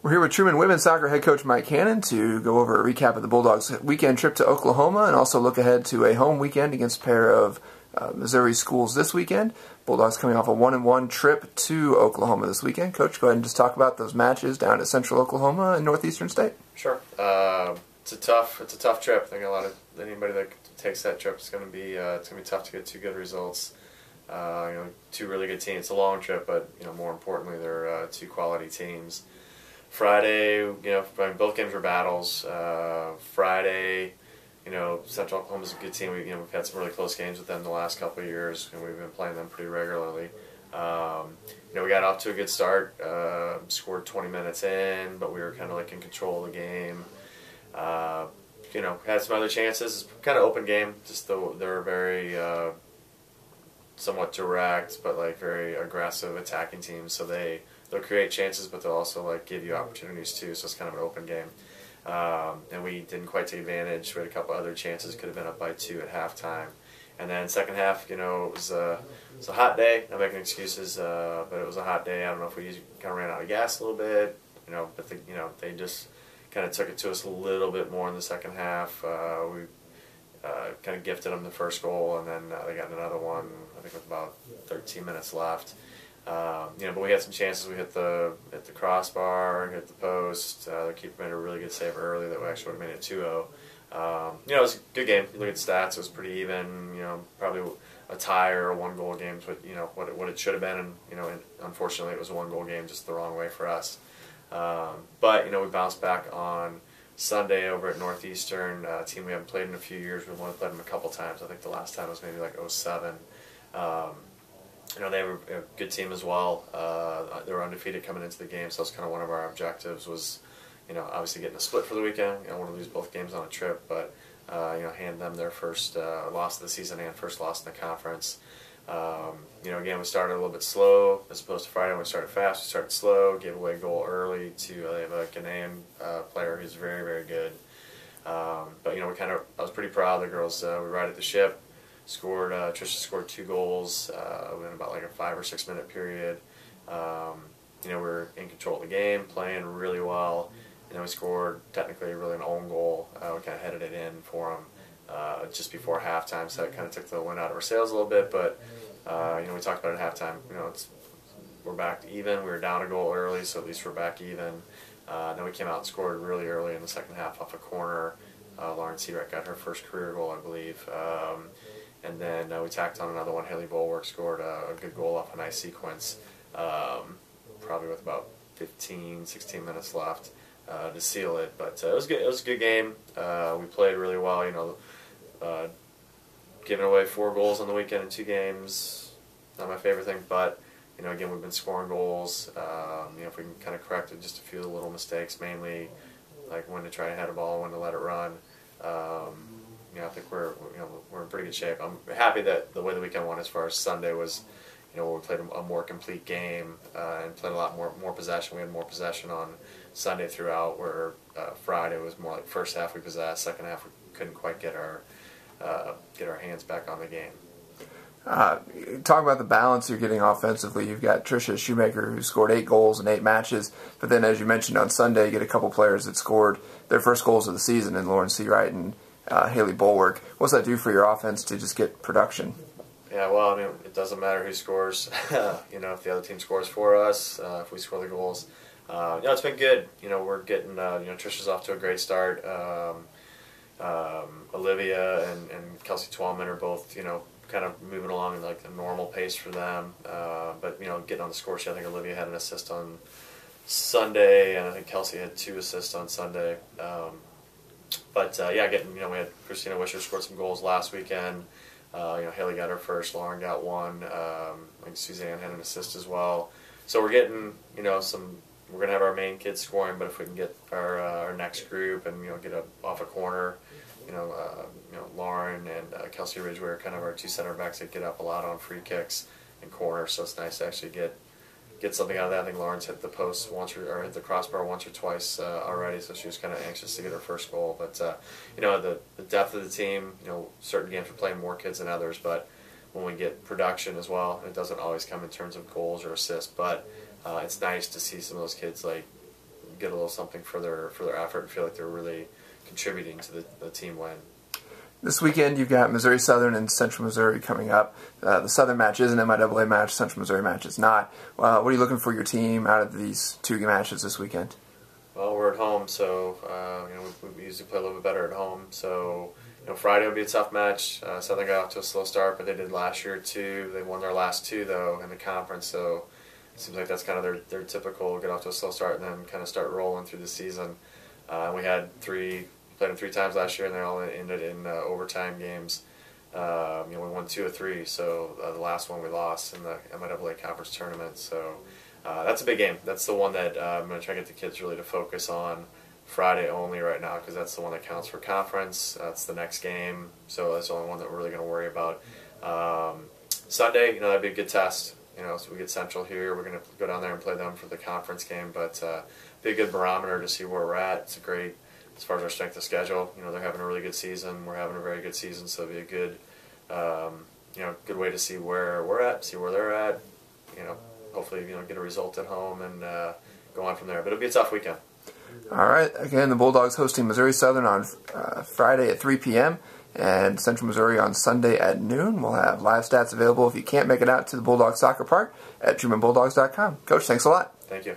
We're here with Truman women's soccer head coach Mike Hannon to go over a recap of the Bulldogs' weekend trip to Oklahoma and also look ahead to a home weekend against a pair of Missouri schools this weekend. Bulldogs coming off a 1-1 trip to Oklahoma this weekend. Coach, go ahead and just talk about those matches down at Central Oklahoma and Northeastern State. Sure. It's a tough trip. I think anybody that takes that trip is going to be tough to get two good results. Two really good teams. It's a long trip, but more importantly, they're two quality teams. Friday, both games were battles. Friday, Central Oklahoma's a good team. We've had some really close games with them the last couple of years, and we've been playing them pretty regularly. We got off to a good start. Scored 20 minutes in, but we were kind of in control of the game. Had some other chances. It's kind of open game. Just they're very somewhat direct, but very aggressive attacking teams. So they'll create chances, but they'll also give you opportunities too. So it's kind of an open game. And we didn't quite take advantage. We had a couple other chances. Could have been up by 2 at halftime. And then second half, it was a hot day. Not making excuses, but it was a hot day. I don't know if we kind of ran out of gas a little bit, but they just kind of took it to us a little bit more in the second half. We kind of gifted them the first goal, and then they got another one, I think with about 13 minutes left. But we had some chances. We hit the crossbar, hit the post. The keeper made a really good save early that we actually would have made it 2-0. It was a good game. You look at the stats; it was pretty even. Probably a tie or a one-goal game, but what it should have been. And unfortunately, it was a one-goal game, just the wrong way for us. But we bounced back on Sunday over at Northeastern, a team we haven't played in a few years. We've only played them a couple times. I think the last time was maybe '07. They were a good team as well. They were undefeated coming into the game, so that's kind of one of our objectives was, obviously getting a split for the weekend. I want to lose both games on a trip, but, hand them their first loss of the season and first loss in the conference. Again, we started a little bit slow as opposed to Friday when we started fast. We started slow, gave away a goal early to, they have a Ghanaian player who's very, very good. But, I was pretty proud of the girls. We righted the ship. Trisha scored 2 goals in about a 5 or 6 minute period. We were in control of the game, playing really well. We scored technically really an own goal. We kind of headed it in for them just before halftime, so that kind of took the wind out of our sails a little bit. But we talked about it at halftime. We're back even. We were down a goal early, so at least we're back even. Then we came out and scored really early in the second half off a corner. Lauren Seabright got her first career goal, I believe. And then we tacked on another one. Haley Bulwark scored a good goal off a nice sequence, probably with about 15, 16 minutes left to seal it. But it was good. It was a good game. We played really well. Giving away 4 goals on the weekend in 2 games, not my favorite thing. But again, we've been scoring goals. If we can kind of correct just a few little mistakes, mainly when to try to head a ball, when to let it run. I think we're in pretty good shape. I'm happy that the way the weekend went as far as Sunday was, where we played a more complete game and played a lot more possession. We had more possession on Sunday throughout, where Friday was more first half we possessed, second half we couldn't quite get our hands back on the game. Talk about the balance you're getting offensively. You've got Trisha Shoemaker, who scored 8 goals in 8 matches, but then, as you mentioned on Sunday, you get a couple players that scored their first goals of the season in Lauren Seawright and Haley Bulwark. What's that do for your offense to just get production? Yeah, well, it doesn't matter who scores. If the other team scores for us, if we score the goals, it's been good. We're getting Trisha's off to a great start. Olivia and Kelsey Twallman are both kind of moving along in a normal pace for them. But getting on the score sheet, I think Olivia had an assist on Sunday, and I think Kelsey had 2 assists on Sunday. But we had Christina Wisher scored some goals last weekend. Haley got her first, Lauren got 1. I think Suzanne had an assist as well. So we're getting, we're gonna have our main kids scoring, but if we can get our next group and get off a corner, Lauren and Kelsey Ridgeway are kind of our 2 center backs that get up a lot on free kicks and corners. So it's nice to actually get something out of that. I think Lauren's hit the post once or hit the crossbar once or twice already, so she was kind of anxious to get her first goal. But the depth of the team, certain games we're playing more kids than others, but when we get production as well, it doesn't always come in terms of goals or assists, but it's nice to see some of those kids get a little something for their effort and feel like they're really contributing to the team win. This weekend you've got Missouri Southern and Central Missouri coming up. The Southern match is an MIAA match, Central Missouri match is not. What are you looking for your team out of these two matches this weekend? Well, we're at home, so we usually play a little bit better at home. So Friday will be a tough match. Southern got off to a slow start, but they did last year too. They won their last two though in the conference, so it seems like that's kind of their typical get off to a slow start and then kind of start rolling through the season. We had played them 3 times last year, and they all ended in overtime games. We won 2 of 3, so the last one we lost in the MIAA conference tournament. So that's a big game. That's the one that I'm going to try to get the kids really to focus on Friday only right now, because that's the one that counts for conference. That's the next game, so that's the only one that we're really going to worry about. Sunday, that'd be a good test. So we get Central here. We're going to go down there and play them for the conference game, but be a good barometer to see where we're at. It's a great, as far as our strength of schedule, they're having a really good season. We're having a very good season, so it'll be a good, good way to see where we're at, see where they're at. Hopefully, get a result at home and go on from there. But it'll be a tough weekend. All right. Again, the Bulldogs hosting Missouri Southern on Friday at 3 p.m. and Central Missouri on Sunday at noon. We'll have live stats available if you can't make it out to the Bulldog Soccer Park at TrumanBulldogs.com. Coach, thanks a lot. Thank you.